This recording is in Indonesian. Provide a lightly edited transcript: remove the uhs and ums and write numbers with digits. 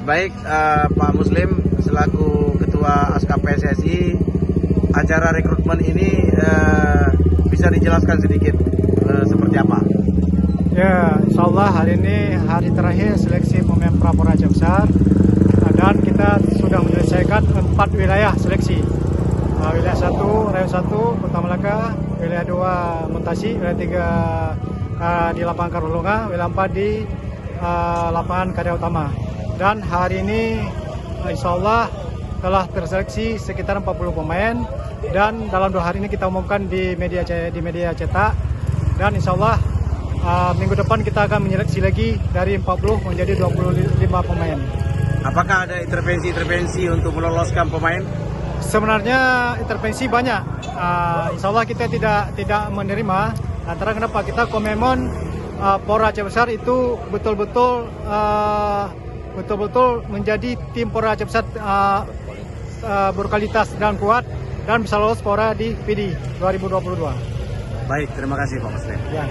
Baik, Pak Muslim selaku Ketua ASKAP PSSI, acara rekrutmen ini bisa dijelaskan sedikit seperti apa? Ya, insya Allah hari ini hari terakhir seleksi pemain pra-Poraja Besar dan kita sudah menyelesaikan 4 wilayah seleksi. Wilayah 1, Rayon 1, Kota Melaka, wilayah 2, Muntasi, wilayah 3 di lapangan Karolunga, wilayah 4 di lapangan Karya Utama. Dan hari ini insya Allah telah terseleksi sekitar 40 pemain dan dalam 2 hari ini kita umumkan di media cetak, dan insya Allah minggu depan kita akan menyeleksi lagi dari 40 menjadi 25 pemain. Apakah ada intervensi untuk meloloskan pemain? Sebenarnya intervensi banyak. Insya Allah kita tidak menerima. Antara kenapa kita Komemon Poraja Besar itu betul-betul menjadi tim Poraja Besar berkualitas dan kuat dan bisa lolos Pora di PD 2022. Baik, terima kasih Pak Muslim. Ya.